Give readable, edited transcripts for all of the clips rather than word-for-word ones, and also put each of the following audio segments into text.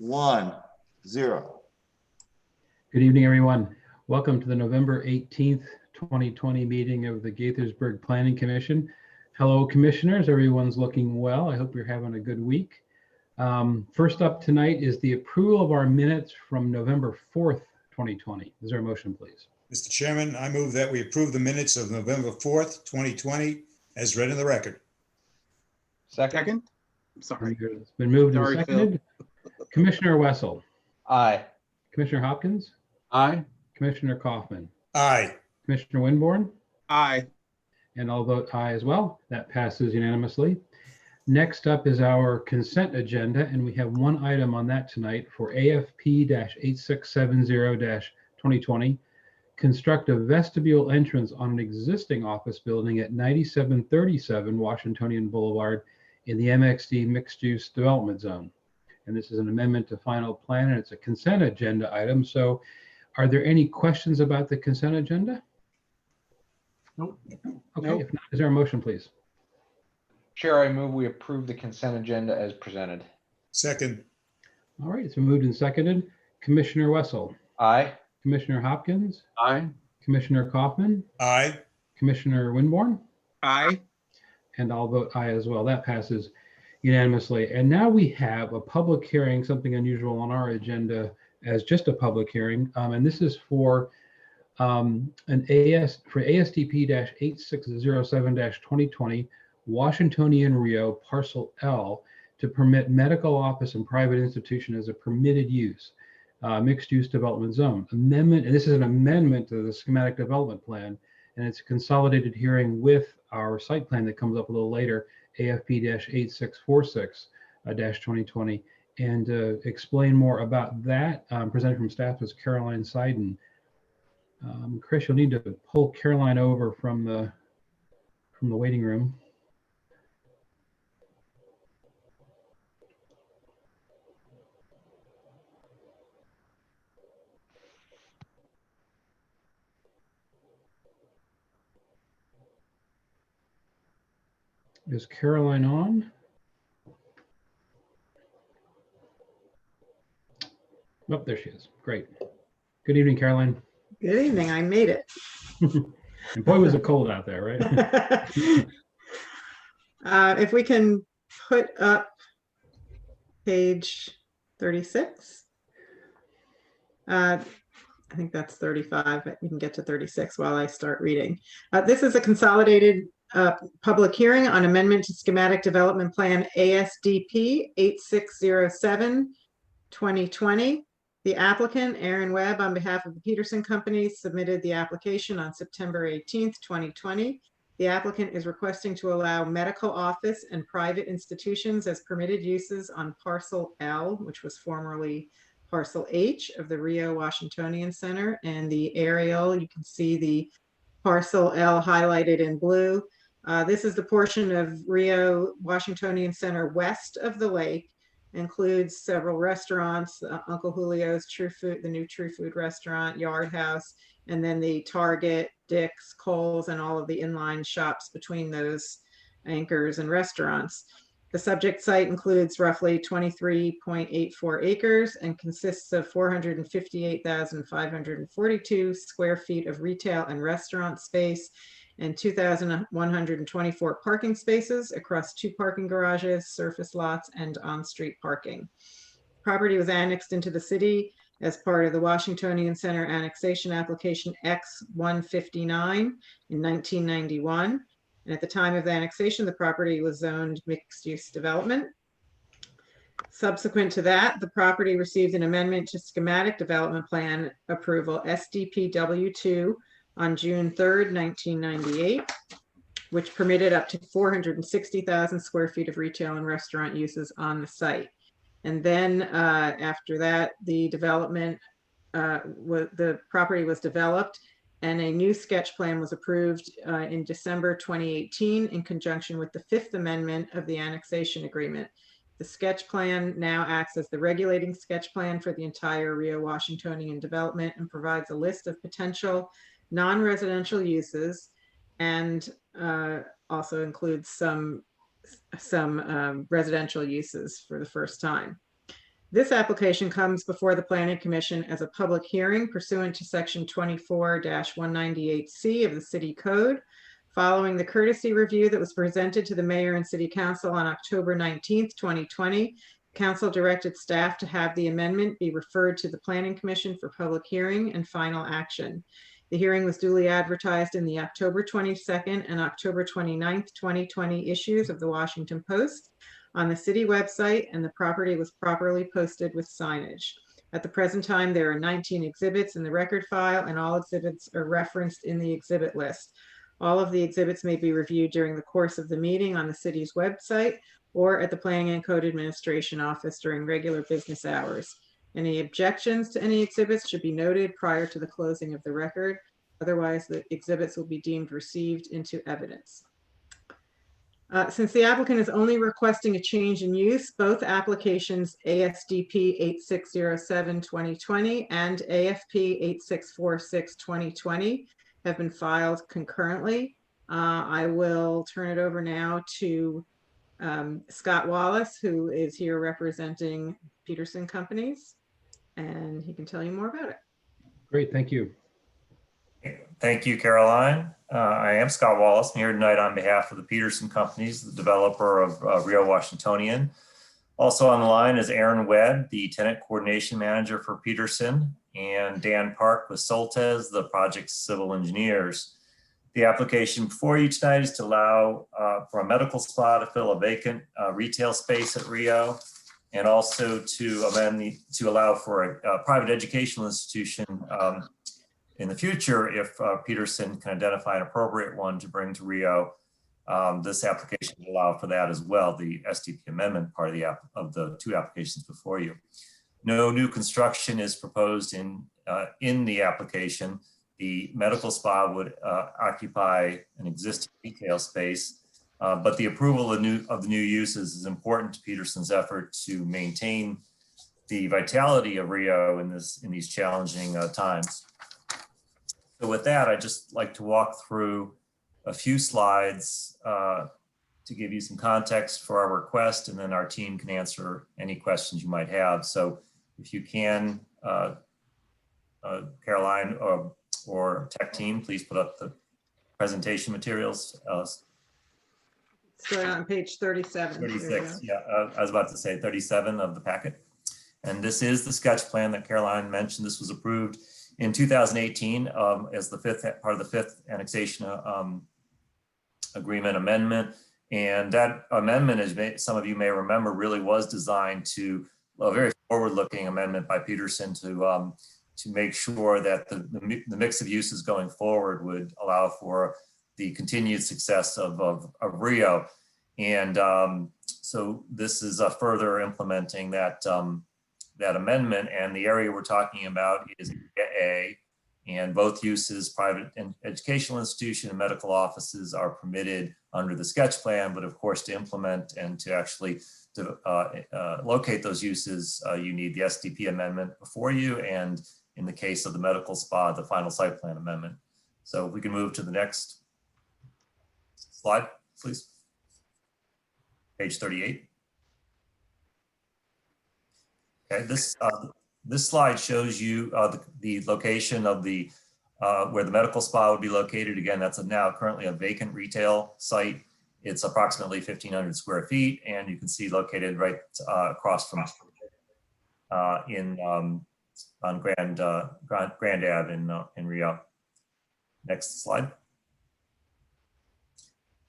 1, 0. Good evening, everyone. Welcome to the November 18th, 2020 meeting of the Gaithersburg Planning Commission. Hello, commissioners. Everyone's looking well. I hope you're having a good week. First up tonight is the approval of our minutes from November 4th, 2020. Is there a motion, please? Mr. Chairman, I move that we approve the minutes of November 4th, 2020, as read in the record. Second. Sorry. It's been moved and Sorry, seconded. Commissioner Wessel, Aye. Commissioner Hopkins, Aye. Commissioner Kaufman, Aye. Commissioner Winborn, Aye. and I'll vote aye as well. That passes unanimously. Next up is our consent agenda, and we have one item on that tonight for AFP-8670-2020. Construct a vestibule entrance on an existing office building at 9737 Washingtonian Boulevard in the MXD mixed-use development zone. And this is an amendment to final plan, and it's a consent agenda item. So are there any questions about the consent agenda? Nope. Okay, Nope. if not, is there a motion, please? Chair, I move we approve the consent agenda as presented. Second. All right, it's been moved and seconded. Commissioner Wessel, Aye. Commissioner Hopkins, Aye. Commissioner Kaufman, Aye. Commissioner Winborn, Aye. and I'll vote aye as well. That passes unanimously. And now we have a public hearing, something unusual on our agenda as just a public hearing. And this is for ASTP-8607-2020 Washingtonian Rio Parcel L to permit medical office and private institution as a permitted use, mixed use development zone amendment. And this is an amendment to the schematic development plan, and it's a consolidated hearing with our site plan that comes up a little later, AFP-8646-2020. And to explain more about that, presented from staff was Caroline Seiden. Chris, you'll need to pull Caroline over from the waiting room. Is Caroline on? Oh, there she is. Great. Good evening, Caroline. Good evening. I made it. And boy, was it cold out there, right? If we can put up page 36. I think that's 35, but you can get to 36 while I start reading. This is a consolidated public hearing on amendment to schematic development plan ASDP 8607-2020. The applicant, Aaron Webb, on behalf of the Peterson Company, submitted the application on September 18th, 2020. The applicant is requesting to allow medical office and private institutions as permitted uses on Parcel L, which was formerly Parcel H of the Rio Washingtonian Center. And the aerial, you can see the Parcel L highlighted in blue. This is the portion of Rio Washingtonian Center west of the lake. Includes several restaurants, Uncle Julio's True Food, the new True Food restaurant, Yard House, and then the Target, Dick's, Kohl's, and all of the inline shops between those anchors and restaurants. The subject site includes roughly 23.84 acres and consists of 458,542 square feet of retail and restaurant space and 2,124 parking spaces across 2 parking garages, surface lots, and on-street parking. Property was annexed into the city as part of the Washingtonian Center Annexation Application X-159 in 1991. And at the time of the annexation, the property was zoned mixed-use development. Subsequent to that, the property received an amendment to schematic development plan approval, SDPW2, on June 3rd, 1998, which permitted up to 460,000 square feet of retail and restaurant uses on the site. And then after that, the development, the property was developed and a new sketch plan was approved in December 2018 in conjunction with the 5th Amendment of the Annexation Agreement. The sketch plan now acts as the regulating sketch plan for the entire Rio Washingtonian development and provides a list of potential non-residential uses and also includes some residential uses for the first time. This application comes before the Planning Commission as a public hearing pursuant to Section 24-198C of the City Code. Following the courtesy review that was presented to the Mayor and City Council on October 19th, 2020, Council directed staff to have the amendment be referred to the Planning Commission for public hearing and final action. The hearing was duly advertised in the October 22nd and October 29th, 2020 issues of the Washington Post on the city website, and the property was properly posted with signage. At the present time, there are 19 exhibits in the record file, and all exhibits are referenced in the exhibit list. All of the exhibits may be reviewed during the course of the meeting on the city's website or at the Planning and Code Administration Office during regular business hours. Any objections to any exhibits should be noted prior to the closing of the record. Otherwise, the exhibits will be deemed received into evidence. Since the applicant is only requesting a change in use, both applications ASDP 8607-2020 and AFP 8646-2020 have been filed concurrently. I will turn it over now to Scott Wallace, who is here representing Peterson Companies, and he can tell you more about it. Great, thank you. Thank you, Caroline. I am Scott Wallace. I'm here tonight on behalf of the Peterson Companies, the developer of Rio Washingtonian. Also on the line is Aaron Webb, the tenant coordination manager for Peterson, and Dan Park with Soltez, the project's civil engineers. The application before you tonight is to allow for a medical spa to fill a vacant retail space at Rio, and also to allow for a private educational institution in the future if Peterson can identify an appropriate one to bring to Rio. This application will allow for that as well, the SDP amendment part of the two applications before you. No new construction is proposed in the application. The medical spa would occupy an existing retail space, but the approval of the new uses is important to Peterson's effort to maintain the vitality of Rio in these challenging times. So with that, I'd just like to walk through a few slides to give you some context for our request, and then our team can answer any questions you might have. So if you can, Caroline or tech team, please put up the presentation materials. Start on page 37. 36, yeah, I was about to say 37 of the packet. And this is the sketch plan that Caroline mentioned. This was approved in 2018 as the part of the fifth annexation agreement amendment. And that amendment, as some of you may remember, really was designed to a very forward-looking amendment by Peterson to make sure that the mix of uses going forward would allow for the continued success of Rio. And so this is further implementing that amendment, and the area we're talking about is A, and both uses, private and educational institution and medical offices, are permitted under the sketch plan, but of course to implement and to actually locate those uses, you need the SDP amendment before you, and in the case of the medical spa, the final site plan amendment. So we can move to the next slide, please. Page 38. Okay, this slide shows you the location of the where the medical spa would be located. Again, that's now currently a vacant retail site. It's approximately 1,500 square feet, and you can see located right across from on Grand Ave in Rio. Next slide.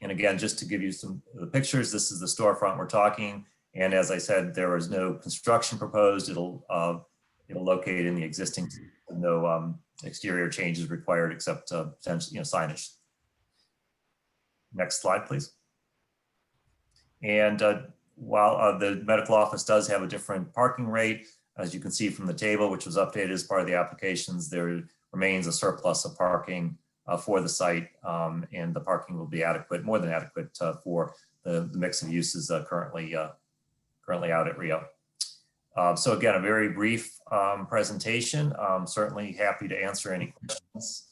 And again, just to give you some of the pictures, this is the storefront we're talking. And as I said, there is no construction proposed. It'll locate in the existing, no exterior changes required except potentially signage. Next slide, please. And while the medical office does have a different parking rate, as you can see from the table, which was updated as part of the applications, there remains a surplus of parking for the site, and the parking will be adequate, more than adequate, for the mix of uses currently out at Rio. So again, a very brief presentation. Certainly happy to answer any questions.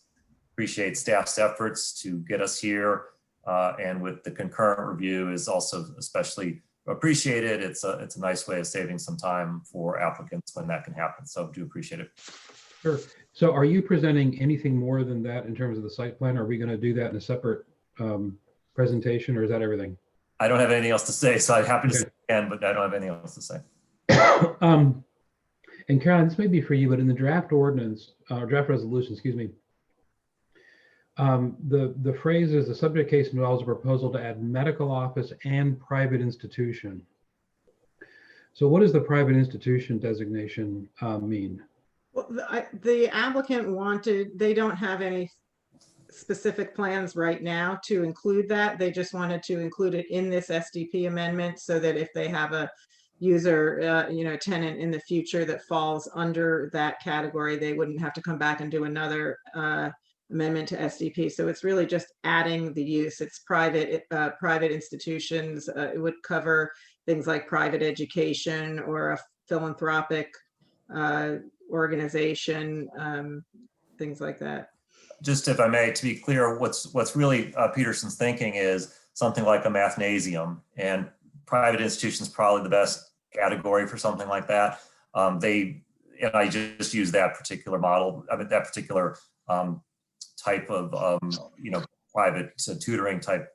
Appreciate staff's efforts to get us here, and with the concurrent review is also especially appreciate it. It's a nice way of saving some time for applicants when that can happen. So do appreciate it. Sure. So are you presenting anything more than that in terms of the site plan? Are we going to do that in a separate presentation, or is that everything? I don't have anything else to say, so I'm happy to Okay. say again, but I don't have anything else to say. And Caroline, this may be for you, but in the draft ordinance, draft resolution, excuse me, the phrase is the subject case involves a proposal to add medical office and private institution. So what does the private institution designation mean? Well, the applicant wanted, they don't have any specific plans right now to include that. They just wanted to include it in this SDP amendment so that if they have a user, tenant in the future that falls under that category, they wouldn't have to come back and do another amendment to SDP. So it's really just adding the use. It's private institutions. It would cover things like private education or a philanthropic organization, things like that. Just if I may, to be clear, what's really Peterson's thinking is something like a mathnasium, and private institutions probably the best category for something like that. I just use that particular model, that particular type of private tutoring type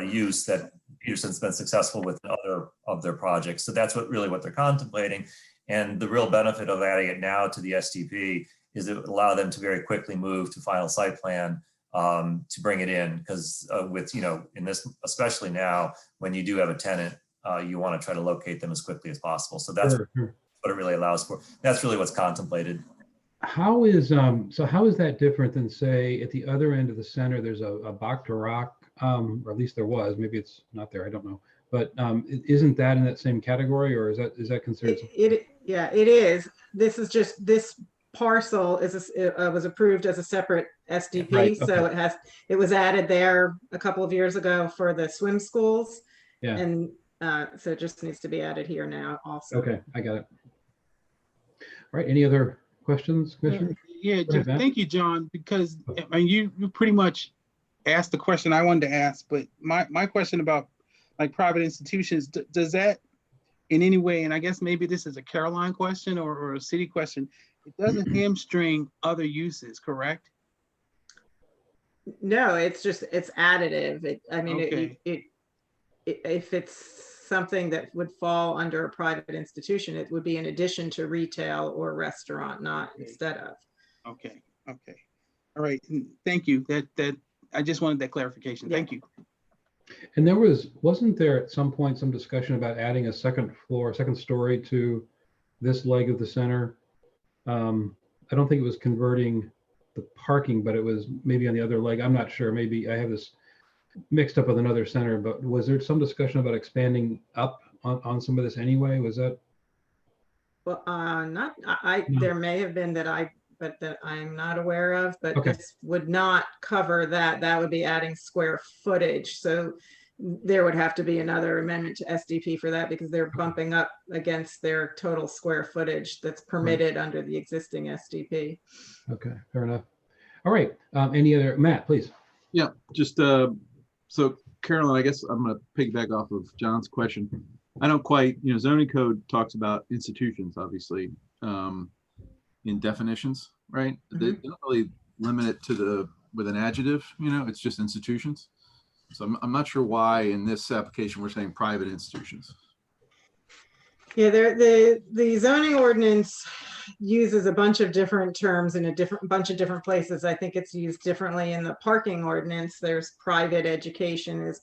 use that Peterson's been successful with in other of their projects. So that's what they're contemplating. And the real benefit of adding it now to the SDP is it would allow them to very quickly move to final site plan to bring it in, because in this, especially now, when you do have a tenant, you want to try to locate them as quickly as possible. So that's Sure. what it really allows for. That's really what's contemplated. How is that different than, say, at the other end of the center, there's a Bac de Rock, or at least there was, maybe it's not there, I don't know. But isn't that in that same category, or is that considered? Yeah, it is. This is just, this parcel was approved as a separate SDP. Right, okay. So it was added there a couple of years ago for the swim schools. Yeah. And so it just needs to be added here now also. Okay, I got it. All right, any other questions, Commissioner? Yeah, ahead, Matt. thank you, John, because you pretty much asked the question I wanted to ask, but my question about like private institutions, does that in any way, and I guess maybe this is a Caroline question or a city question, it doesn't hamstring other uses, correct? No, it's additive. Okay. If it's something that would fall under a private institution, it would be in addition to retail or restaurant, not instead of. Okay. All right. Thank you. That I just wanted that clarification. Yeah. Thank you. And wasn't there at some point some discussion about adding a second story to this leg of the center? I don't think it was converting the parking, but it was maybe on the other leg. I'm not sure. Maybe I have this mixed up with another center, but was there some discussion about expanding up on some of this anyway? Was that? Well, No. there may have been that I'm not aware of, but Okay. this would not cover that. That would be adding square footage. So there would have to be another amendment to SDP for that, because they're bumping up against their total square footage that's permitted under the existing SDP. Okay, fair enough. All right, any other, Matt, please. Yeah, just so Carolyn, I guess I'm going to piggyback off of John's question. I don't quite, zoning code talks about institutions, obviously, in definitions, right? They don't really limit it to with an adjective, it's just institutions. So I'm not sure why in this application we're saying private institutions. Yeah, the zoning ordinance uses a bunch of different terms in a bunch of different places. I think it's used differently in the parking ordinance. There's private education is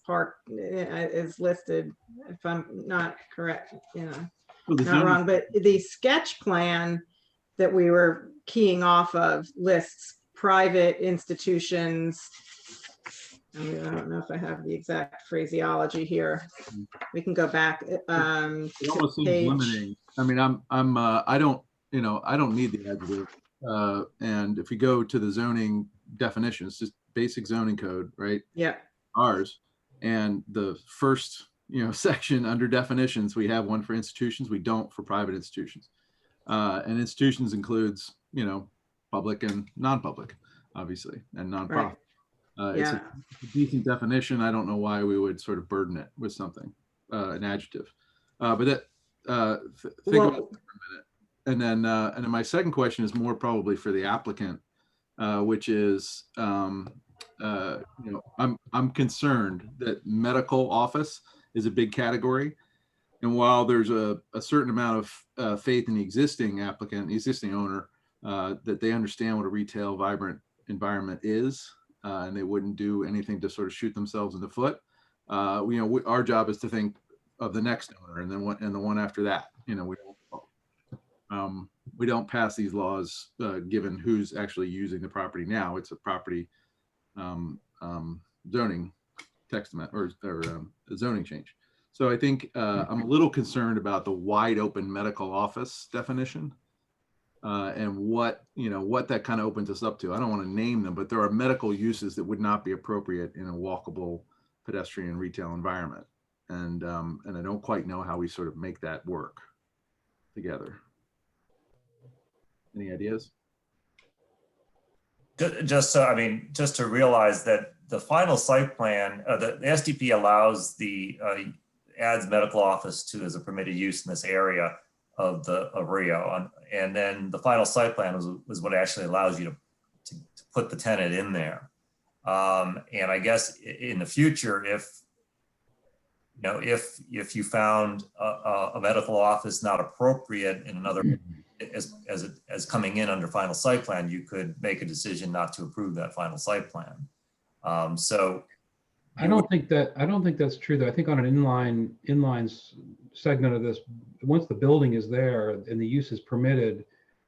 listed, if I'm not correct, not wrong, but the sketch plan that we were keying off of lists private institutions. I don't know if I have the exact phraseology here. We can go back. It almost seems limiting. I mean, I don't need the adjective. And if we go to the zoning definition, it's just basic zoning code, right? Yeah. Ours. And the first, section under definitions, we have one for institutions. We don't for private institutions. And institutions includes, public and non-public, obviously, and nonprofit. Right. It's Yeah, a decent definition. I don't know why we would sort of burden it with something, an adjective. But that, think about it well, for a minute. And then my second question is more probably for the applicant, which is, I'm concerned that medical office is a big category. And while there's a certain amount of faith in the existing applicant, the existing owner, that they understand what a retail vibrant environment is, and they wouldn't do anything to sort of shoot themselves in the foot. Our job is to think of the next owner and then the one after that. We don't pass these laws given who's actually using the property now. It's a property zoning text or a zoning change. So I think I'm a little concerned about the wide open medical office definition and what that kind of opens us up to. I don't want to name them, but there are medical uses that would not be appropriate in a walkable pedestrian retail environment. And I don't quite know how we sort of make that work together. Any ideas? Just to realize that the final site plan, the SDP allows adds medical office to as a permitted use in this area of Rio, and then the final site plan was what actually allows you to put the tenant in there. And I guess in the future, if you found a medical office not appropriate in another as coming in under final site plan, you could make a decision not to approve that final site plan. So I don't think that's true though. I think on an inline segment of this, once the building is there and the use is permitted,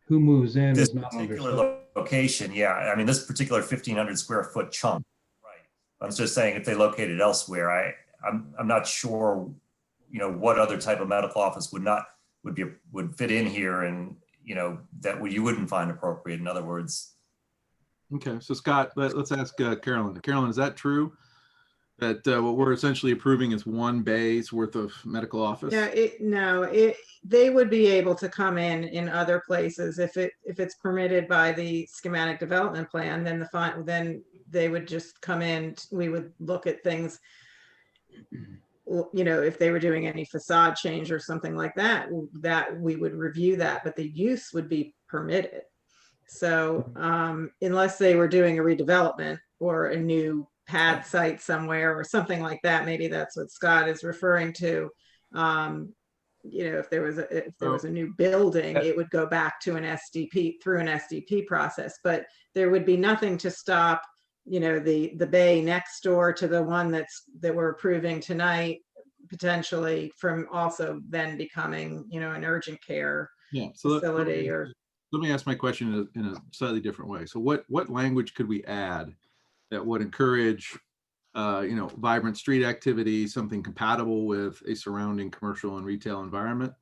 who moves in this is not particular understood. location, yeah. I mean, this particular 1,500 square foot chunk, right? I was just saying if they located elsewhere, I'm not sure, what other type of medical office would fit in here, and that you wouldn't find appropriate. In other words. Okay, so Scott, let's ask Carolyn. Carolyn, is that true? That what we're essentially approving is one bay's worth of medical office? Yeah, they would be able to come in other places if it's permitted by the schematic development plan. Then they would just come in. We would look at things. If they were doing any facade change or something like that, we would review that, but the use would be permitted. So unless they were doing a redevelopment or a new pad site somewhere or something like that, maybe that's what Scott is referring to. If there was a new building, it would go back to an SDP through an SDP process, but there would be nothing to stop the bay next door to the one that we're approving tonight, potentially from also then becoming an urgent care facility. Let me ask my question in a slightly different way. So what language could we add that would encourage vibrant street activity, something compatible with a surrounding commercial and retail environment,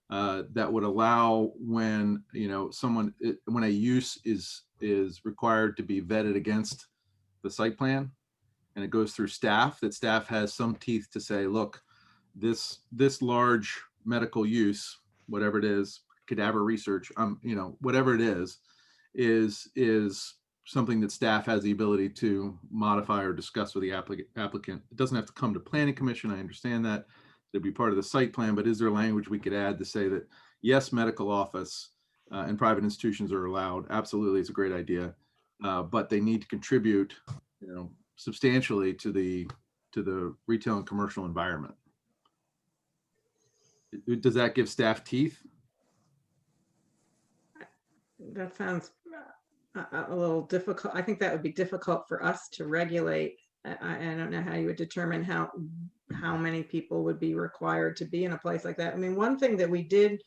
that would allow when when a use is required to be vetted against the site plan and it goes through staff, that staff has some teeth to say, look, this large medical use, whatever it is, cadaver research, whatever it is something that staff has the ability to modify or discuss with the applicant. It doesn't have to come to planning commission. I understand that it'd be part of the site plan, but is there language we could add to say that yes, medical office and private institutions are allowed? Absolutely, it's a great idea, but they need to contribute, substantially to the retail and commercial environment. Does that give staff teeth? That sounds a little difficult. I think that would be difficult for us to regulate. I don't know how you would determine how many people would be required to be in a place like that. I mean, one thing that we did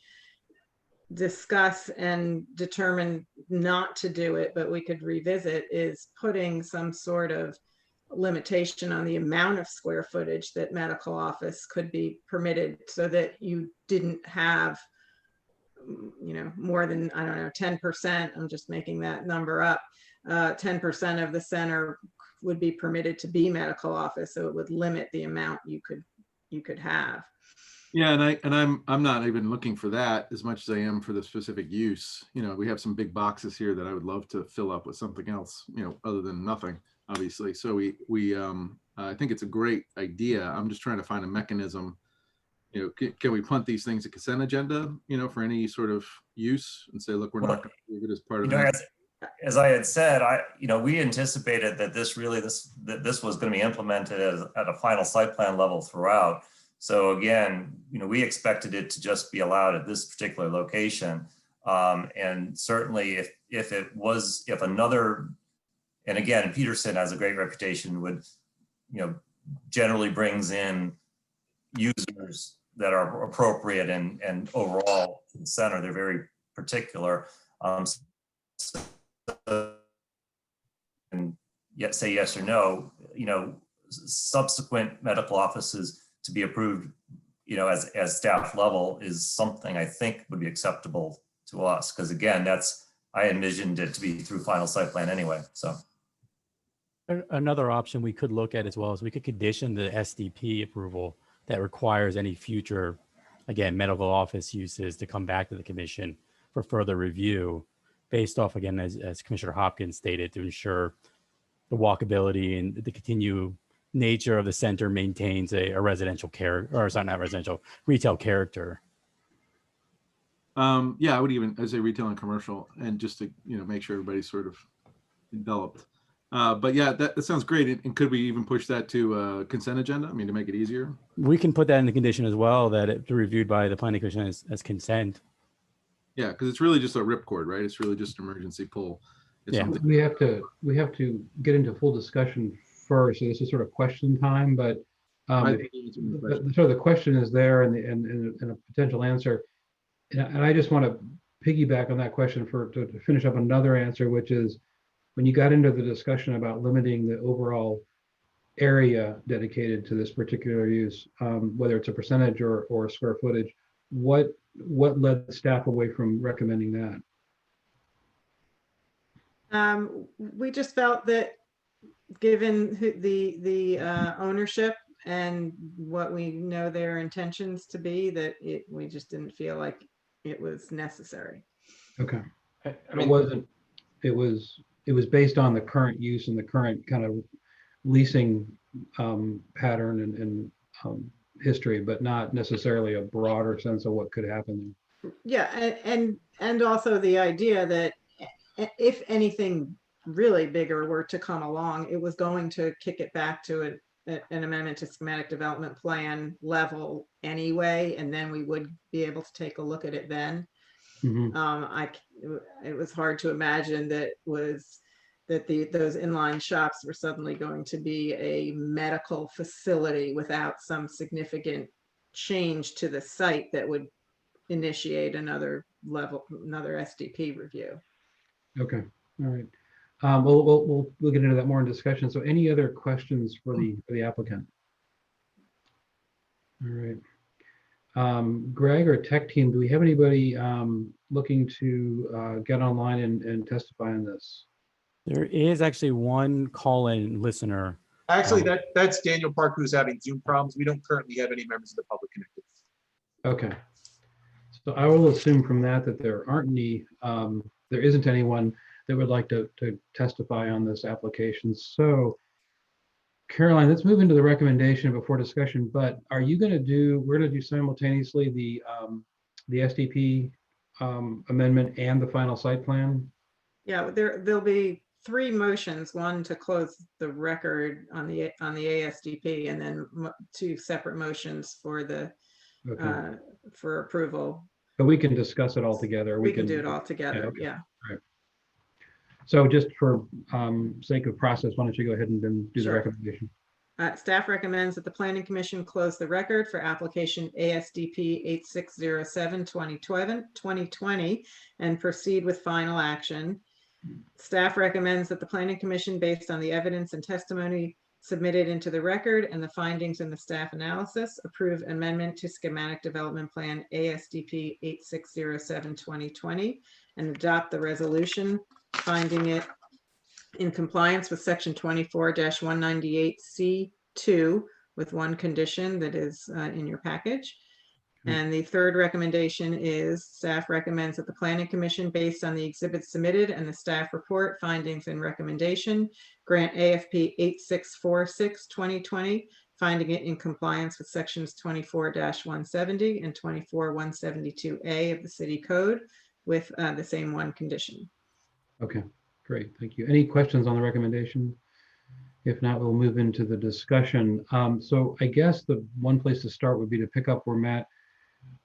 discuss and determine not to do it, but we could revisit, is putting some sort of limitation on the amount of square footage that medical office could be permitted, so that you didn't have more than, I don't know, 10%, I'm just making that number up, 10% of the center would be permitted to be medical office, so it would limit the amount you could have. Yeah, and I'm not even looking for that as much as I am for the specific use. We have some big boxes here that I would love to fill up with something else, other than nothing. obviously. So I think it's a great idea. I'm just trying to find a mechanism. Can we punt these things to consent agenda, for any sort of use and say, look, we're not going to do it as part of that. As I had said, we anticipated that this was going to be implemented at a final site plan level throughout. So again, we expected it to just be allowed at this particular location. And certainly if another, and again, Peterson has a great reputation, would, generally brings in users that are appropriate and overall to the center. They're very particular. And yet say yes or no, subsequent medical offices to be approved, as staff level is something I think would be acceptable to us. Because again, I envisioned it to be through final site plan anyway, so. Another option we could look at as well is we could condition the SDP approval that requires any future, again, medical office uses to come back to the commission for further review based off, again, as Commissioner Hopkins stated, to ensure the walkability and the continued nature of the center maintains a residential character, or it's not residential, retail character. Yeah, I would even, as a retail and commercial, and just to, make sure everybody's sort of enveloped. But yeah, that sounds great. And could we even push that to consent agenda? I mean, to make it easier? We can put that in the condition as well, that it's reviewed by the planning commission as consent. Yeah, because it's really just a ripcord, right? It's really just emergency pull. It's Yeah. something- We have to get into full discussion first. So this is sort of question time, but I think it's a good question. sort of the question is there and a potential answer. And I just want to piggyback on that question to finish up another answer, which is when you got into the discussion about limiting the overall area dedicated to this particular use, whether it's a percentage or square footage, what led the staff away from recommending that? We just felt that given the ownership and what we know their intentions to be, that we just didn't feel like it was necessary. Okay. I It was based on the current use and the current kind of leasing pattern and history, but not necessarily a broader sense of what could happen there. Yeah, and also the idea that if anything really bigger were to come along, it was going to kick it back to an amendment to schematic development plan level anyway, and then we would be able to take a look at it then. Mhm. It was hard to imagine that those inline shops were suddenly going to be a medical facility without some significant change to the site that would initiate another SDP review. Okay. All right. We'll get into that more in discussion. So any other questions for the applicant? All right. Greg or tech team, do we have anybody looking to get online and testify on this? There is actually one call-in listener. Actually, that's Daniel Park, who's having Zoom problems. We don't currently have any members of the public connected. Okay. So I will assume from that there aren't any, there isn't anyone that would like to testify on this application. So Caroline, let's move into the recommendation before discussion, but are you going to do, we're going to do simultaneously the SDP amendment and the final site plan? Yeah, there'll be 3 motions, one to close the record on the ASDP, and then 2 separate motions for the Okay. for approval. But we can discuss it all together. We can do it all together. okay. Yeah. Right. So just for sake of process, why don't you go ahead and then do the Sure. recommendation? Staff recommends that the Planning Commission close the record for application ASDP 8607-2020 and proceed with final action. Staff recommends that the Planning Commission, based on the evidence and testimony submitted into the record and the findings in the staff analysis, approve amendment to schematic development plan ASDP 8607-2020 and adopt the resolution finding it in compliance with section 24-198C2 with one condition that is in your package. And the third recommendation is staff recommends that the planning commission, based on the exhibits submitted and the staff report findings and recommendation, grant AFP 8646-2020, finding it in compliance with sections 24-170 and 24-172A of the city code with the same one condition. Okay, great, thank you. Any questions on the recommendation? If not, we'll move into the discussion. So I guess the one place to start would be to pick up where Matt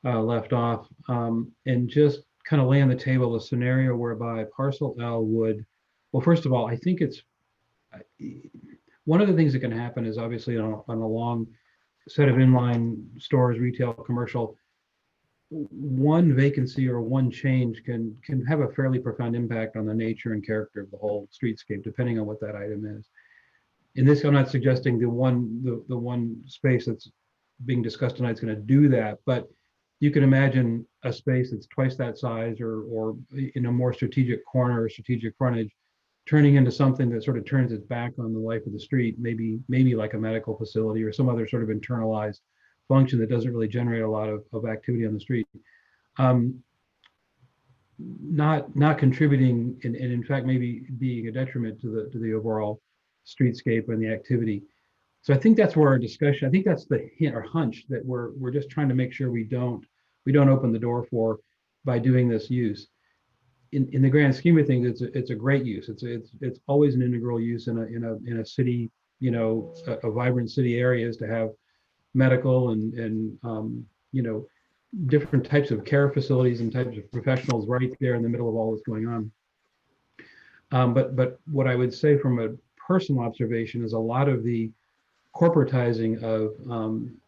left off, and just kind of lay on the table a scenario whereby parcel L would, well, first of all, I think it's one of the things that can happen is obviously on a long set of inline stores, retail, commercial, one vacancy or one change can have a fairly profound impact on the nature and character of the whole streetscape, depending on what that item is. In this, I'm not suggesting the one space that's being discussed tonight is going to do that, but you can imagine a space that's twice that size or in a more strategic corner or strategic frontage turning into something that sort of turns its back on the life of the street, maybe like a medical facility or some other sort of internalized function that doesn't really generate a lot of activity on the street. Not contributing and in fact maybe being a detriment to the overall streetscape and the activity. So I think that's where our discussion, I think that's the hint or hunch that we're just trying to make sure we don't open the door for by doing this use. In the grand scheme of things, it's a great use. It's always an integral use in a city, you know, a vibrant city area is to have medical and you know, different types of care facilities and types of professionals right there in the middle of all that's going on. But what I would say from a personal observation is a lot of the corporatizing of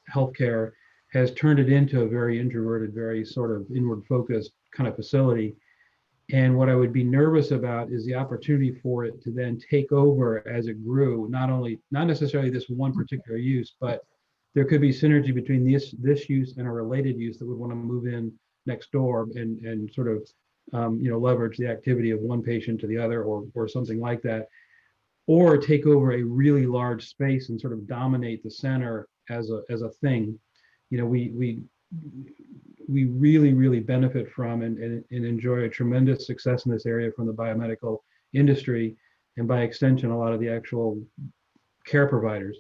healthcare has turned it into a very introverted, very sort of inward focused kind of facility. And what I would be nervous about is the opportunity for it to then take over as it grew, not necessarily this one particular use, but there could be synergy between this use and a related use that would want to move in next door and sort of you know, leverage the activity of one patient to the other or something like that, or take over a really large space and sort of dominate the center as a thing. You know, we really benefit from and enjoy a tremendous success in this area from the biomedical industry, and by extension, a lot of the actual care providers.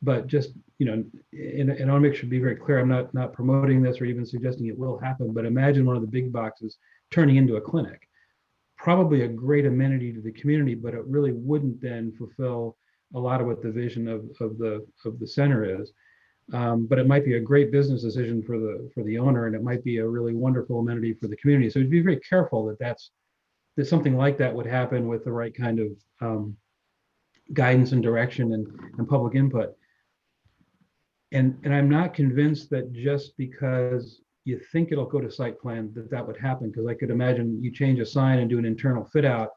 But just, you know, and I want to make sure to be very clear, I'm not promoting this or even suggesting it will happen, but imagine one of the big boxes turning into a clinic. Probably a great amenity to the community, but it really wouldn't then fulfill a lot of what the vision of the center is. But it might be a great business decision for the owner, and it might be a really wonderful amenity for the community. So be very careful that something like that would happen with the right kind of guidance and direction and public input. And I'm not convinced that just because you think it'll go to site plan that would happen, because I could imagine you change a sign and do an internal fit out,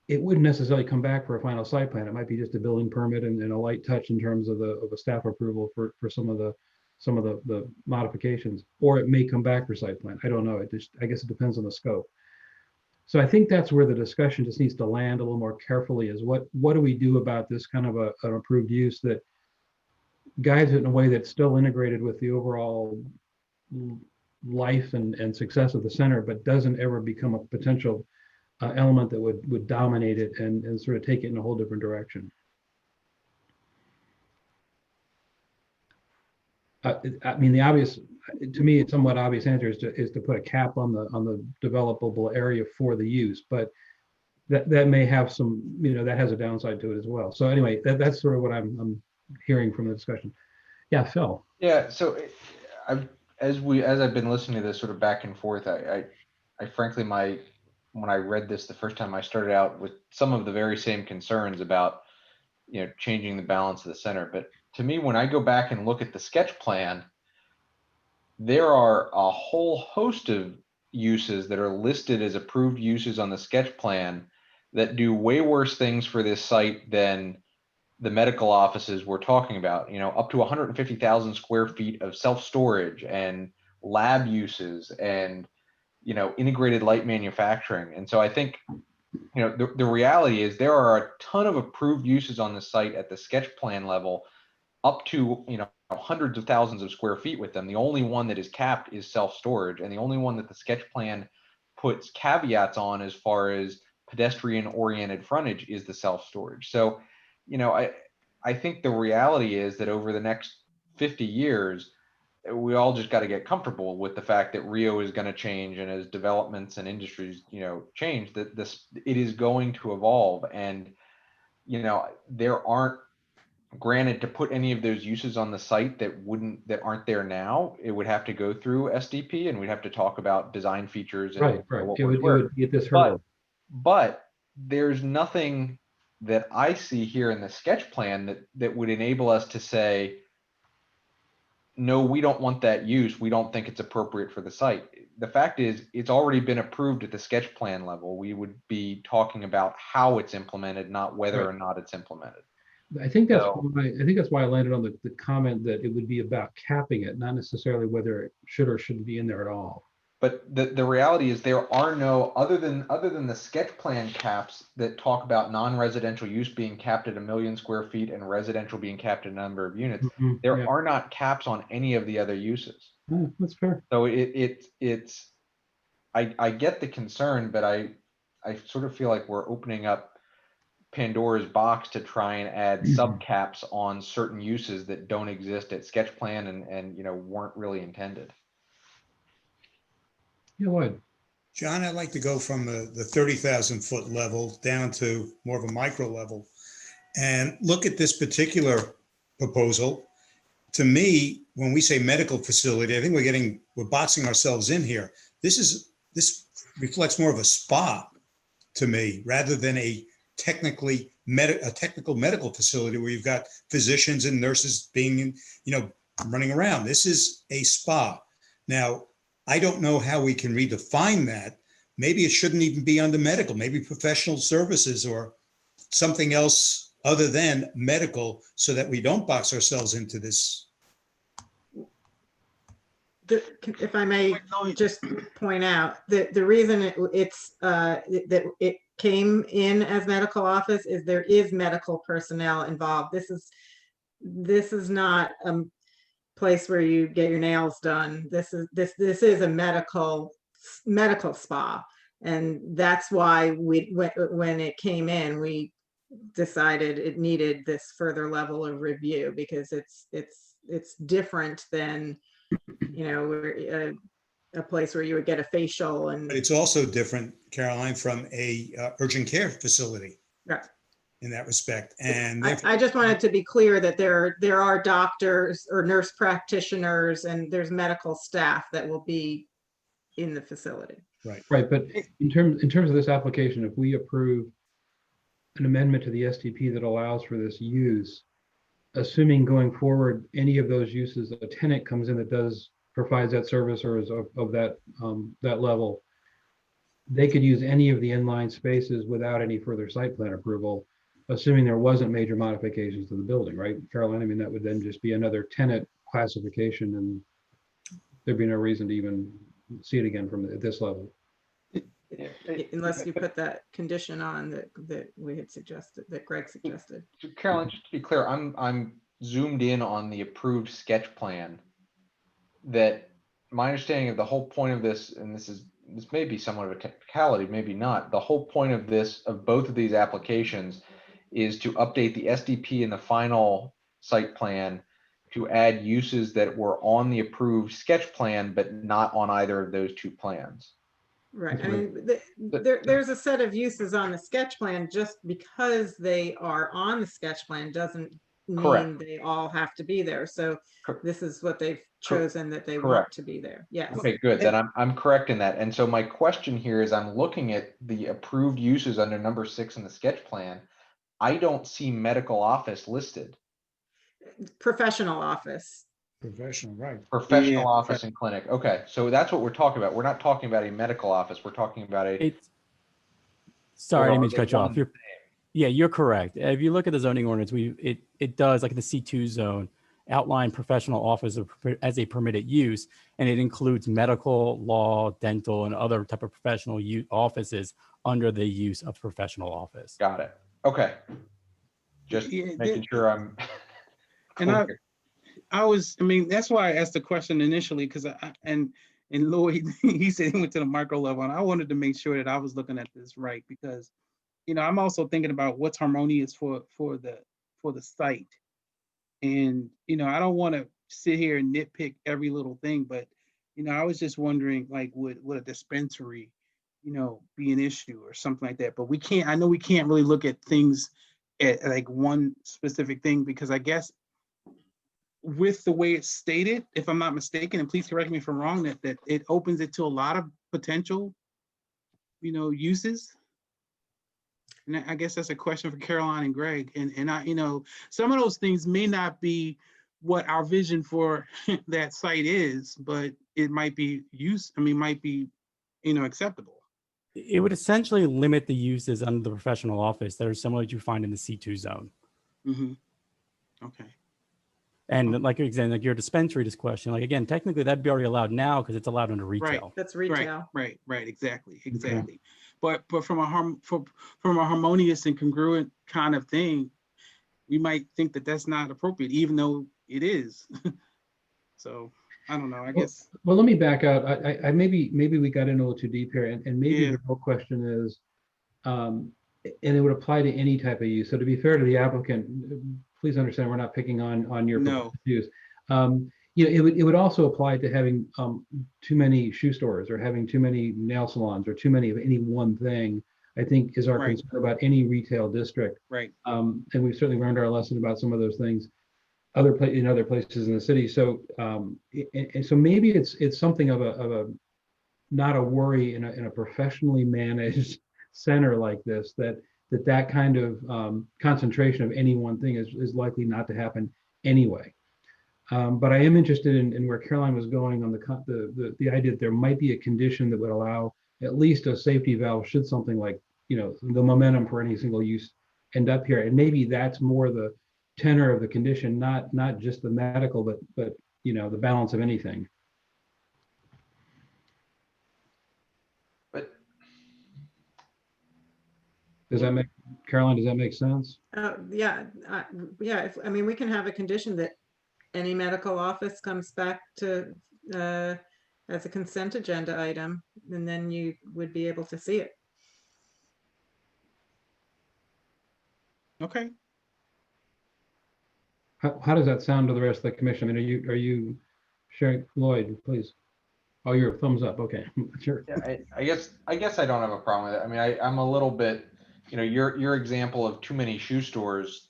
it wouldn't necessarily come back for a final site plan. It might be just a building permit and a light touch in terms of a staff approval for some of the modifications, or it may come back for site plan. I don't know. I guess it depends on the scope. So I think that's where the discussion just needs to land a little more carefully, is what do we do about this kind of an approved use that guides it in a way that's still integrated with the overall life and success of the center, but doesn't ever become a potential element that would dominate it and sort of take it in a whole different direction. I mean, the obvious, to me, it's somewhat obvious answer is to put a cap on the developable area for the use, but that may have some, you know, that has a downside to it as well. So anyway, that's sort of what I'm hearing from the discussion. Yeah, Phil. Yeah, so as I've been listening to this sort of back and forth, I frankly, when I read this the first time, I started out with some of the very same concerns about, you know, changing the balance of the center. But to me, when I go back and look at the sketch plan, there are a whole host of uses that are listed as approved uses on the sketch plan that do way worse things for this site than the medical offices we're talking about. You know, up to 150,000 square feet of self-storage and lab uses and, you know, integrated light manufacturing. And so I think, you know, the reality is there are a ton of approved uses on the site at the sketch plan level, up to, you know, hundreds of thousands of square feet with them. The only one that is capped is self-storage, and the only one that the sketch plan puts caveats on as far as pedestrian oriented frontage is the self-storage. So, I think the reality is that over the next 50 years, we all just got to get comfortable with the fact that Rio is going to change, and as developments and industries, change, that it is going to evolve. And, there aren't, granted, to put any of those uses on the site that aren't there now, it would have to go through SDP, and we'd have to talk about design features and Right. what It would would work. get this hurdle. But there's nothing that I see here in the sketch plan that would enable us to say, no, we don't want that use. We don't think it's appropriate for the site. The fact is, it's already been approved at the sketch plan level. We would be talking about how it's implemented, not whether or not it's implemented. I think that's So- why I landed on the comment that it would be about capping it, not necessarily whether it should or shouldn't be in there at all. But the reality is there are no, other than the sketch plan caps that talk about non-residential use being capped at 1 million square feet and residential being capped at a number of units, there Yeah. are not caps on any of the other uses. Oh, that's fair. So I get the concern, but I sort of feel like we're opening up Pandora's box to try and add subcaps on certain uses that don't exist at sketch plan and weren't really intended. Yeah, Lloyd. John, I'd like to go from the 30,000 foot level down to more of a micro level and look at this particular proposal. To me, when we say medical facility, I think we're boxing ourselves in here. This reflects more of a spa to me, rather than a technical medical facility where you've got physicians and nurses being, running around. This is a spa. Now, I don't know how we can redefine that. Maybe it shouldn't even be under medical, maybe professional services or something else other than medical, so that we don't box ourselves into this. If I may just point out that the reason that it came in as medical office is there is medical personnel involved. This is not a place where you get your nails done. This is a medical spa, and that's why when it came in, we decided it needed this further level of review, because it's different than a place where you would get a facial. But it's also different, Caroline, from a urgent care facility. Right. In that respect. And I just wanted to be clear that there are doctors or nurse practitioners and there's medical staff that will be in the facility. Right. But in terms of this application, if we approve an amendment to the SDP that allows for this use, assuming going forward, any of those uses, a tenant comes in that provides that service or is of that level, they could use any of the inline spaces without any further site plan approval, assuming there wasn't major modifications to the building, right, Caroline? I mean, that would then just be another tenant classification, and there'd be no reason to even see it again from this level. Unless you put that condition on that we had suggested, that Greg suggested. So Caroline, just to be clear, I'm zoomed in on the approved sketch plan. That my understanding of the whole point of this, and this may be somewhat of a technicality, maybe not. The whole point of both of these applications is to update the SDP in the final site plan to add uses that were on the approved sketch plan, but not on either of those two plans. Right. I mean, there's a set of uses on the sketch plan. Just because they are on the sketch plan doesn't mean they all have to be there. So this is what they've chosen that they want to be there. Yes. Okay, good. Then I'm correct in that. And so my question here is, I'm looking at the approved uses under number 6 in the sketch plan. I don't see medical office listed. Professional office. Professional, right. Professional office and clinic. Okay, so that's what we're talking about. We're not talking about a medical office. We're talking about Sorry, I didn't mean to cut you off. You're correct. If you look at the zoning ordinance, it does, like in the C2 zone, outline professional office as a permitted use, and it includes medical, law, dental, and other type of professional offices under the use of professional office. Got it. Okay. Just making sure I'm And I mean, that's why I asked the question initially, because and Lloyd, he said he went to the micro level, and I wanted to make sure that I was looking at this right, because, I'm also thinking about what's harmonious for the site. And, I don't want to sit here and nitpick every little thing, but, I was just wondering, like, would a dispensary, be an issue or something like that? But I know we can't really look at things at like one specific thing, because I guess with the way it's stated, if I'm not mistaken, and please correct me if I'm wrong, that it opens it to a lot of potential, uses. And I guess that's a question for Caroline and Greg. And I, some of those things may not be what our vision for that site is, but it might be acceptable. It would essentially limit the uses under the professional office that are similar to you find in the C2 zone. Mm-hmm. Okay. And like your dispensary question, like again, technically that'd be already allowed now because it's allowed under retail. Right. That's retail. Right. Exactly. But from a harmonious and congruent kind of thing, we might think that that's not appropriate, even though it is. So I don't know. I guess. Well, let me back out. I maybe we got in a little too deep here, and maybe Yeah. the whole question is, and it would apply to any type of use. So to be fair to the applicant, please understand we're not picking on your No. use. It would also apply to having too many shoe stores or having too many nail salons or too many of any one thing. I think is our Right. concern about any retail district. Right. And we've certainly learned our lesson about some of those things in other places in the city. So and so maybe it's something of a not a worry in a professionally managed center like this, that kind of concentration of any one thing is likely not to happen anyway. But I am interested in where Caroline was going on the idea that there might be a condition that would allow at least a safety valve should something like, the momentum for any single use end up here. And maybe that's more the tenor of the condition, not just the medical, but the balance of anything. But Caroline, does that make sense? Yeah. We can have a condition that any medical office comes back to as a consent agenda item, and then you would be able to see it. Okay. How does that sound to the rest of the commission? I mean, are you sharing, Lloyd, please? Oh, your thumbs up. Okay, sure. yeah, I guess I don't have a problem with it. I mean, I'm a little bit, your example of too many shoe stores,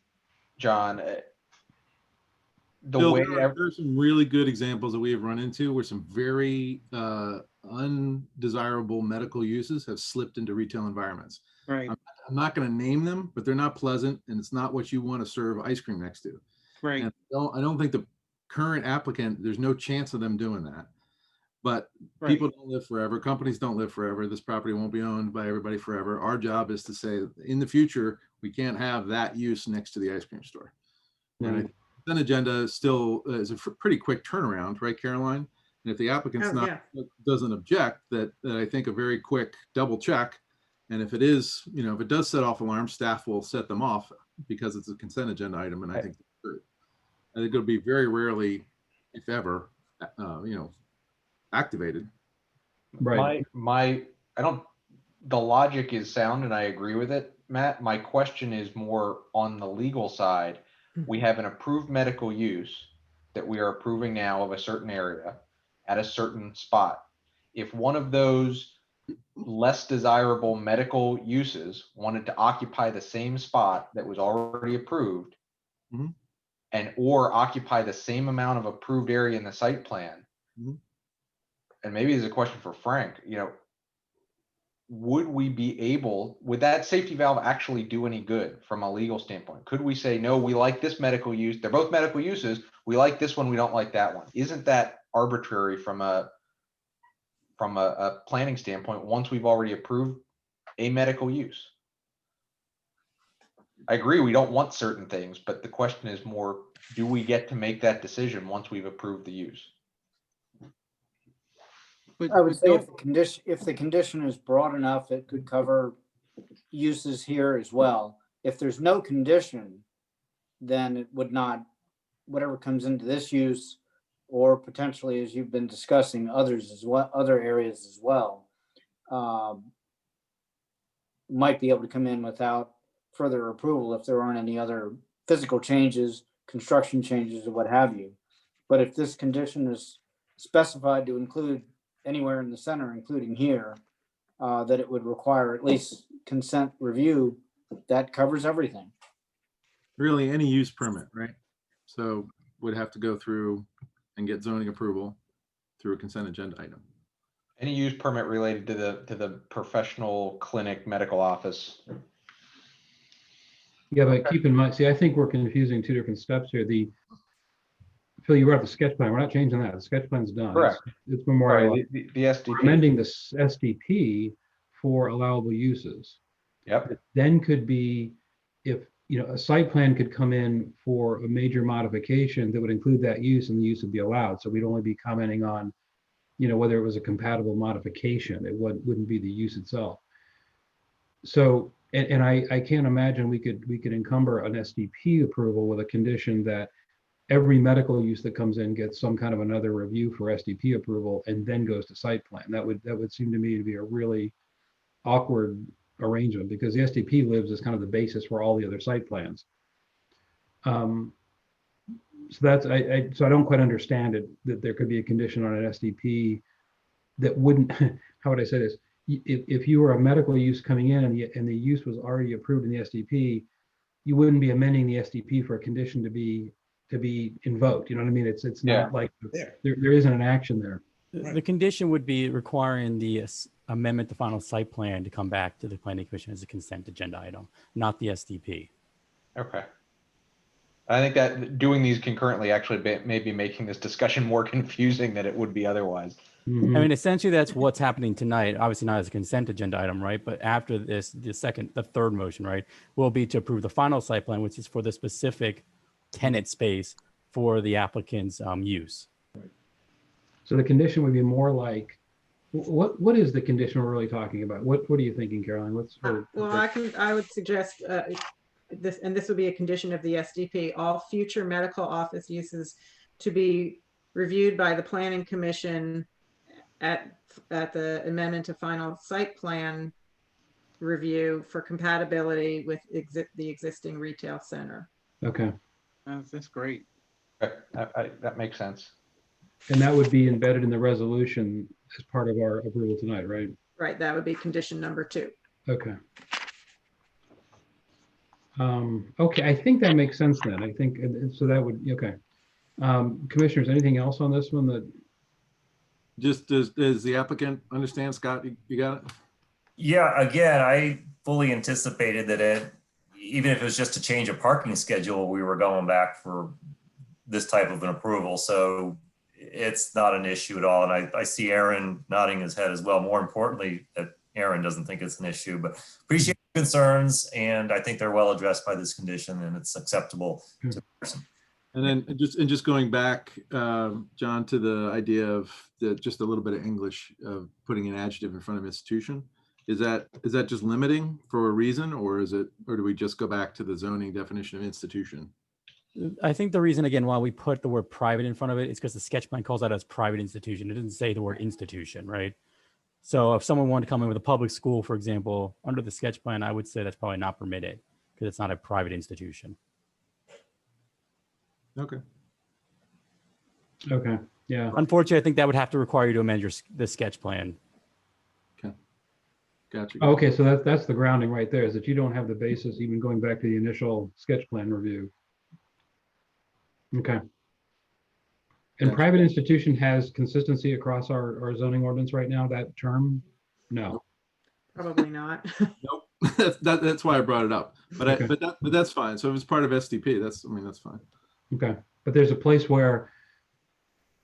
John. Bill, there are some really good examples that we have run into where some very undesirable medical uses have slipped into retail environments. Right. I'm not going to name them, but they're not pleasant, and it's not what you want to serve ice cream next to. Right. And I don't think the current applicant, there's no chance of them doing that. But Right. people don't live forever. Companies don't live forever. This property won't be owned by everybody forever. Our job is to say, in the future, we can't have that use next to the ice cream store. Right. And I think the agenda still is a pretty quick turnaround, right, Caroline? And if the applicant's doesn't object, that I think a very quick double check. And if it is, if it does set off alarms, staff will set them off because it's a consent agenda item. And I think it'll be very rarely, if ever, activated. Right. The logic is sound and I agree with it, Matt. My question is more on the legal side. We have an approved medical use that we are approving now of a certain area at a certain spot. If one of those less desirable medical uses wanted to occupy the same spot that was already approved, and or occupy the same amount of approved area in the site plan, and maybe there's a question for Frank, would that safety valve actually do any good from a legal standpoint? Could we say, no, we like this medical use, they're both medical uses, we like this one, we don't like that one? Isn't that arbitrary from a planning standpoint once we've already approved a medical use? I agree, we don't want certain things, but the question is more, do we get to make that decision once we've approved the use? I would say if the condition is broad enough, it could cover uses here as well. If there's no condition, then it would not whatever comes into this use, or potentially, as you've been discussing, others as well, other areas as well, might be able to come in without further approval if there aren't any other physical changes, construction changes, or what have you. But if this condition is specified to include anywhere in the center, including here, that it would require at least consent review, that covers everything. Really, any use permit, right? So would have to go through and get zoning approval through a consent agenda item. Any use permit related to the professional clinic medical office. Yeah, but keep in mind, see, I think we're confusing two different steps here. Phil, you brought up the sketch plan. We're not changing that. The sketch plan's done. Correct. It's memorialized. The We're SDP. amending the SDP for allowable uses. Yep. It then could be, if, a site plan could come in for a major modification that would include that use, and the use would be allowed. So we'd only be commenting on, whether it was a compatible modification. It wouldn't be the use itself. So, and I can't imagine we could encumber an SDP approval with a condition that every medical use that comes in gets some kind of another review for SDP approval and then goes to site plan. That would seem to me to be a really awkward arrangement, because the SDP lives as kind of the basis for all the other site plans. So that's, so I don't quite understand it, that there could be a condition on an SDP that wouldn't, how would I say this? If you were a medical use coming in and the use was already approved in the SDP, you wouldn't be amending the SDP for a condition to be invoked. You know what I mean? It's not like there isn't an action there. The condition would be requiring the amendment to final site plan to come back to the planning commission as a consent agenda item, not the SDP. Okay. I think that doing these concurrently actually may be making this discussion more confusing than it would be otherwise. Mhm. I mean, essentially that's what's happening tonight. Obviously not as a consent agenda item, right? But after this, the third motion, right, will be to approve the final site plan, which is for the specific tenant space for the applicant's use. So the condition would be more like, what is the condition we're really talking about? What are you thinking, Caroline? Well, I would suggest this would be a condition of the SDP, all future medical office uses to be reviewed by the planning commission at the amendment to final site plan review for compatibility with the existing retail center. Okay. That's great. That makes sense. And that would be embedded in the resolution as part of our approval tonight, right? Right, that would be condition number 2. Okay. Okay, I think that makes sense then. I think, so that would, okay. Commissioners, anything else on this one that? Just does the applicant understand, Scott? You got it? Yeah, again, I fully anticipated that even if it was just to change a parking schedule, we were going back for this type of an approval. So it's not an issue at all. And I see Aaron nodding his head as well. More importantly, that Aaron doesn't think it's an issue, but appreciate the concerns. And I think they're well addressed by this condition, and it's acceptable to the person. And then just going back, John, to the idea of just a little bit of English of putting an adjective in front of institution. Is that just limiting for a reason, or do we just go back to the zoning definition of institution? I think the reason, again, why we put the word private in front of it is because the sketch plan calls out as private institution. It doesn't say the word institution, right? So if someone wanted to come in with a public school, for example, under the sketch plan, I would say that's probably not permitted because it's not a private institution. Okay. Okay, yeah. Unfortunately, I think that would have to require you to amend the sketch plan. Okay. Gotcha. Okay, so that's the grounding right there, is that you don't have the basis even going back to the initial sketch plan review. Okay. And Gotcha. private institution has consistency across our zoning ordinance right now, that term? No. Probably not. Nope. that's why I brought it up. But Okay. but that's fine. So if it's part of SDP, that's fine. Okay, but there's a place where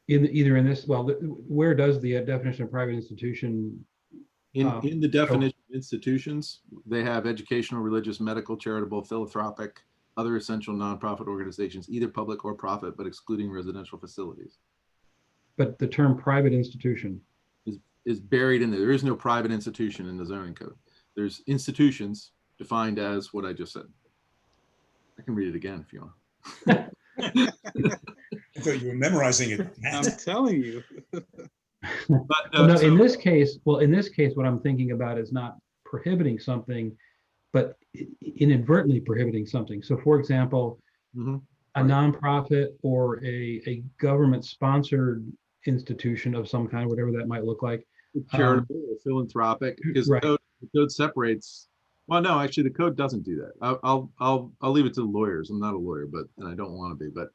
either in this, well, where does the definition of private institution? In the definition of institutions, they have educational, religious, medical, charitable, philanthropic, other essential nonprofit organizations, either public or profit, but excluding residential facilities. But the term private institution is buried in there. There is no private institution in the zoning code. There's institutions defined as what I just said. I can read it again if you want. I thought you were memorizing it. I'm telling you. But, Well, no, so- in this case, what I'm thinking about is not prohibiting something, but inadvertently prohibiting something. So for example, Mhm. a Right. nonprofit or a government-sponsored institution of some kind, whatever that might look like. Charitable or philanthropic, because Right. the code separates. Well, no, actually, the code doesn't do that. I'll leave it to the lawyers. I'm not a lawyer, but and I don't want to be. But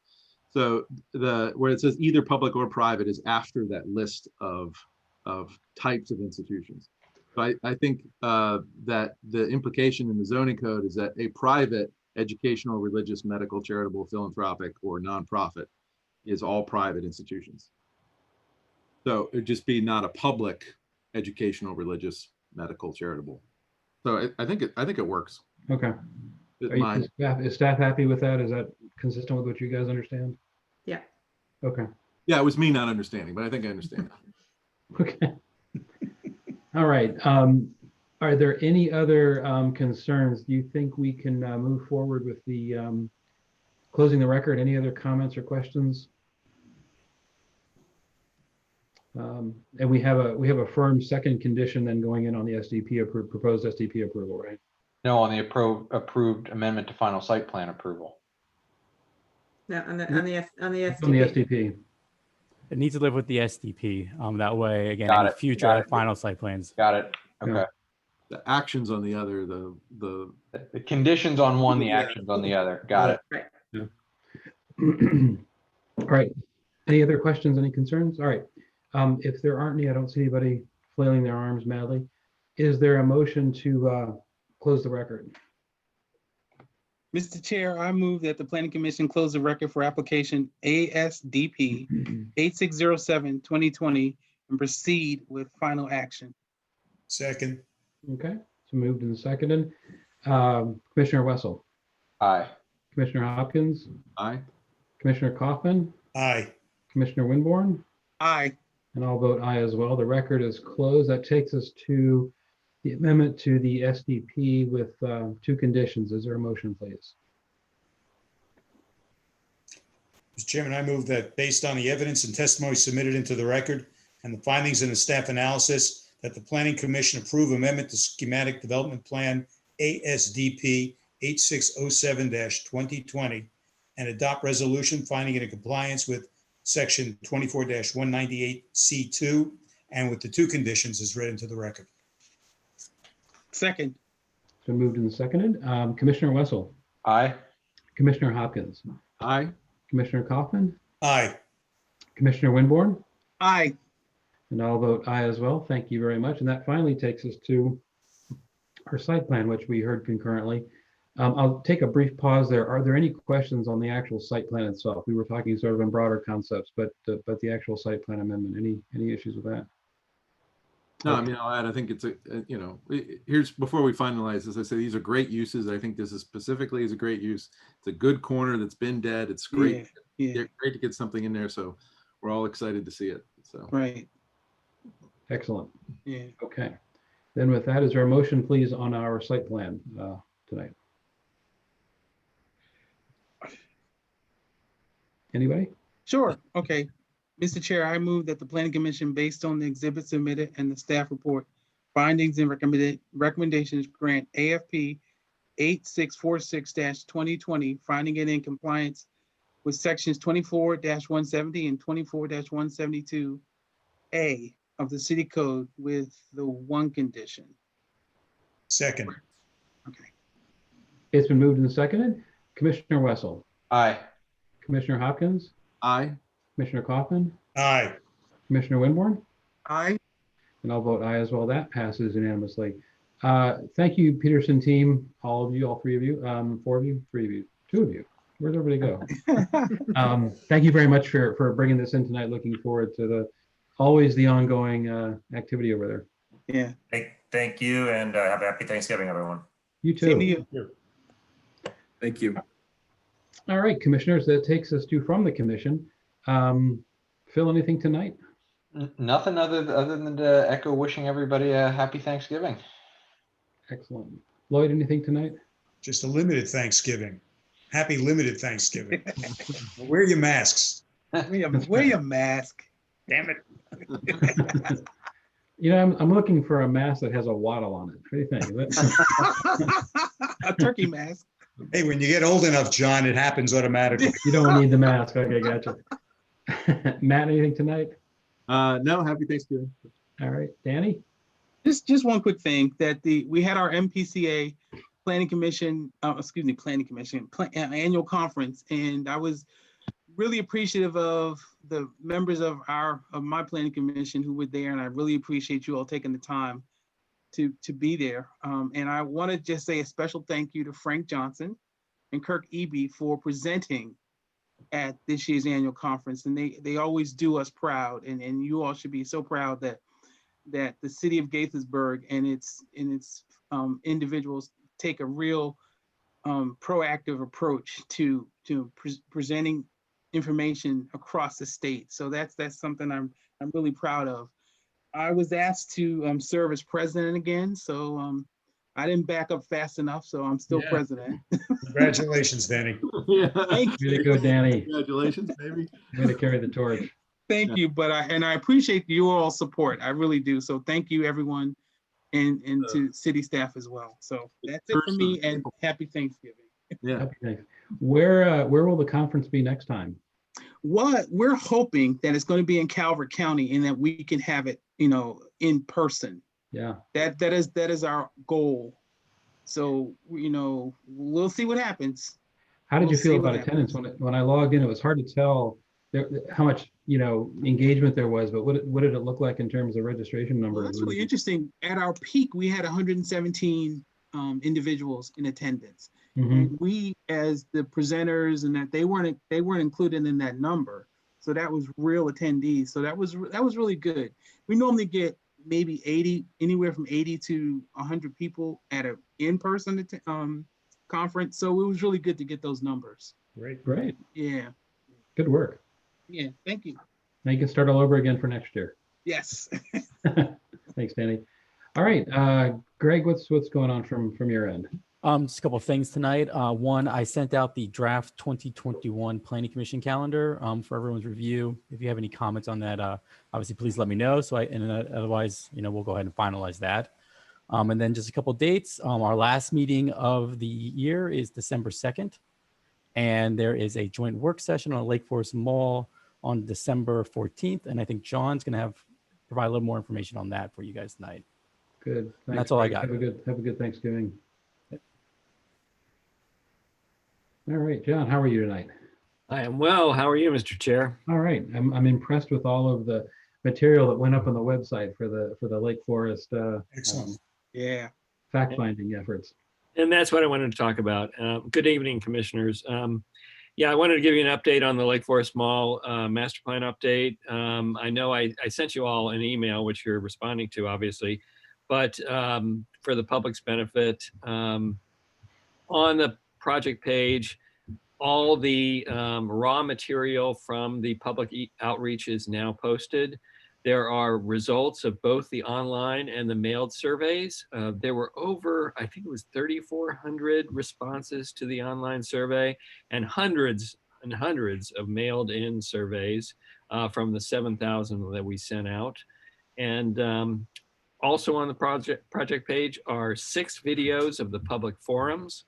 so where it says either public or private is after that list of types of institutions. So I think that the implication in the zoning code is that a private educational, religious, medical, charitable, philanthropic, or nonprofit is all private institutions. So it'd just be not a public educational, religious, medical, charitable. So I think it works. Okay. Is staff happy with that? Is that consistent with what you guys understand? Yeah. Okay. Yeah, it was me not understanding, but I think I understand. Okay. All right. Are there any other concerns? Do you think we can move forward with the closing the record? Any other comments or questions? And we have a firm second condition then going in on the SDP proposed SDP approval, right? No, on the approved amendment to final site plan approval. No, on the On the SDP. SDP. It needs to live with the SDP. That way, again, Got any it, future got it. final site plans. Got it. Okay. Yeah. The actions on the other, the The conditions on one, the actions on the other. Got it. Right. All right. Any other questions, any concerns? All right. If there aren't any, I don't see anybody flailing their arms madly. Is there a motion to close the record? Mr. Chair, I move that the Planning Commission close the record for application ASDP 8607-2020 and proceed with final action. Second, Okay, so moved and seconded. Commissioner Wessel, Aye. Commissioner Hopkins, aye. Commissioner Kaufman, aye. Commissioner Winborn, Aye. and I'll vote aye as well. The record is closed. That takes us to the amendment to the SDP with two conditions. Is there a motion, please? Mr. Chairman, I move that based on the evidence and testimony submitted into the record and the findings in the staff analysis, that the Planning Commission approve amendment to schematic development plan ASDP 8607-2020 and adopt resolution finding it in compliance with section 24-198C2 and with the two conditions as read into the record. Second. It's been moved and seconded. Commissioner Wessel, Aye. Commissioner Hopkins, Aye. Commissioner Kaufman, Aye. Commissioner Winborn, Aye. and I'll vote aye as well. Thank you very much. And that finally takes us to our site plan, which we heard concurrently. I'll take a brief pause there. Are there any questions on the actual site plan itself? We were talking sort of in broader concepts, but the actual site plan amendment, any issues with that? No, I mean, I'll add, I think it's here's, before we finalize this, I say these are great uses. I think this is specifically is a great use. It's a good corner that's been dead. It's great. Yeah. Great to get something in there. So we're all excited to see it. So. Right. Excellent. Yeah. Okay. Then with that, is there a motion, please, on our site plan tonight? Anybody? Sure. Okay. Mr. Chair, I move that the Planning Commission, based on the exhibit submitted and the staff report, findings and recommendations, grant AFP 8646-2020, finding it in compliance with sections 24-170 and 24-172A of the city code with the one condition. Second, Okay. It's been moved and seconded. Commissioner Wessel, Aye. Commissioner Hopkins, Aye. Commissioner Kaufman, aye. Commissioner Winborn, Aye. and I'll vote aye as well. That passes unanimously. Thank you, Peterson team, all of you, all three of you, four of you, three of you, two of you. Where'd everybody go? Thank you very much for bringing this in tonight. Looking forward to always the ongoing activity over there. Yeah. Thank you, and have a happy Thanksgiving, everyone. You too. Same to you. Thank you. All right, commissioners, that takes us to from the commission. Phil, anything tonight? Nothing other than to echo wishing everybody a happy Thanksgiving. Excellent. Lloyd, anything tonight? Just a limited Thanksgiving. Happy limited Thanksgiving. Wear your masks. Wear your mask. Damn it. You know, I'm looking for a mask that has a waddle on it. What do you think? A turkey mask. Hey, when you get old enough, John, it happens automatically. You don't need the mask. Okay, gotcha. Matt, anything tonight? No, happy Thanksgiving. All right, Danny? Just one quick thing that we had our MPCA planning commission, annual conference, and I was really appreciative of the members of my planning commission who were there, and I really appreciate you all taking the time to be there. And I want to just say a special thank you to Frank Johnson and Kirk Eby for presenting at this year's annual conference, and they always do us proud, and you all should be so proud that the city of Gaithersburg and its individuals take a real proactive approach to presenting information across the state. So that's something I'm really proud of. I was asked to serve as president again, so I didn't back up fast enough, so I'm still president. Congratulations, Danny. Yeah. Way to go, Danny. Congratulations, baby. Way to carry the torch. Thank you, but I appreciate you all support. I really do. So thank you, everyone, and to city staff as well. So that's it for me, and happy Thanksgiving. Yeah. Happy Thanksgiving. Where will the conference be next time? What we're hoping that it's going to be in Calvert County and that we can have it, in person. Yeah. That is our goal. So, we'll see what happens. How did you feel about attendance? When I logged in, it was hard to tell how much, engagement there was, but what did it look like in terms of registration numbers? Well, that's really interesting. At our peak, we had 117 individuals in attendance. Mm-hmm. And we, as the presenters, and that they weren't included in that number. So that was real attendees. So that was really good. We normally get maybe anywhere from 80 to 100 people at an in-person conference. So it was really good to get those numbers. Great. Yeah. Good work. Yeah. Thank you. Now you can start all over again for next year. Yes. Thanks, Danny. All right, Greg, what's going on from your end? Just a couple of things tonight. One, I sent out the draft 2021 Planning Commission calendar for everyone's review. If you have any comments on that, obviously please let me know. Otherwise, we'll go ahead and finalize that. And then just a couple of dates. Our last meeting of the year is December 2nd, and there is a joint work session on Lake Forest Mall on December 14th. And I think John's going to provide a little more information on that for you guys tonight. Good. Thanks, that's all I Greg. got. Have a good Thanksgiving. All right, John, how are you tonight? I am well. How are you, Mr. Chair? All right, I'm impressed with all of the material that went up on the website for the Lake Forest Excellent. fact-finding efforts. And that's what I wanted to talk about. Good evening, commissioners. I wanted to give you an update on the Lake Forest Mall master plan update. I know I sent you all an email, which you're responding to, obviously, but for the public's benefit, on the project page, all the raw material from the public outreach is now posted. There are results of both the online and the mailed surveys. There were over, I think it was 3,400 responses to the online survey and hundreds and hundreds of mailed in surveys from the 7,000 that we sent out. And also on the project page are 6 videos of the public forums,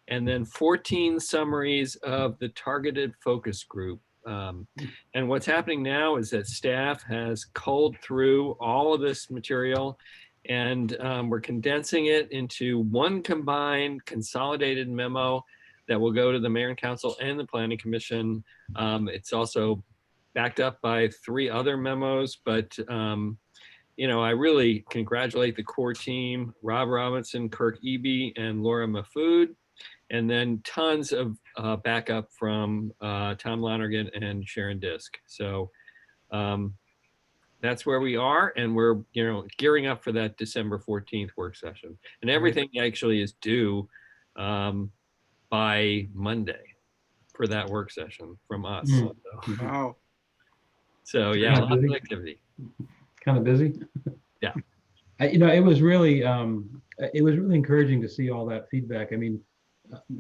and then 14 summaries of the targeted focus group. And what's happening now is that staff has culled through all of this material, and we're condensing it into one combined consolidated memo that will go to the Mayor and Council and the Planning Commission. It's also backed up by 3 other memos, but I really congratulate the core team, Rob Robinson, Kirk Eby, and Laura Mahfood. And then tons of backup from Tom Lonergan and Sharon Disk. So that's where we are, and we're gearing up for that December 14th work session. And everything actually is due by Monday for that work session from us. Wow. So yeah, a lot of activity. Kind of busy. Yeah. It was really encouraging to see all that feedback. I mean,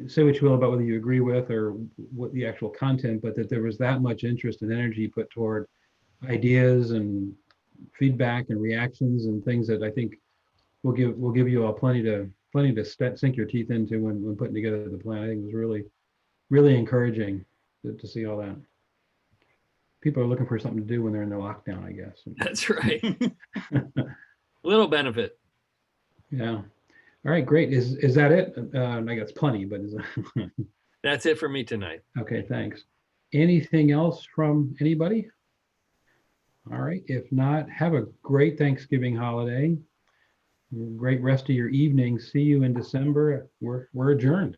say what you will about whether you agree with or what the actual content, but that there was that much interest and energy put toward ideas and feedback and reactions and things that I think will give you all plenty to sink your teeth into when putting together the plan. I think it was really encouraging to see all that. People are looking for something to do when they're in their lockdown, I guess. That's right. Little benefit. Yeah. All right, great. Is that it? I guess plenty, but That's it for me tonight. okay, thanks. Anything else from anybody? All right, if not, have a great Thanksgiving holiday. Great rest of your evening. See you in December. We're adjourned.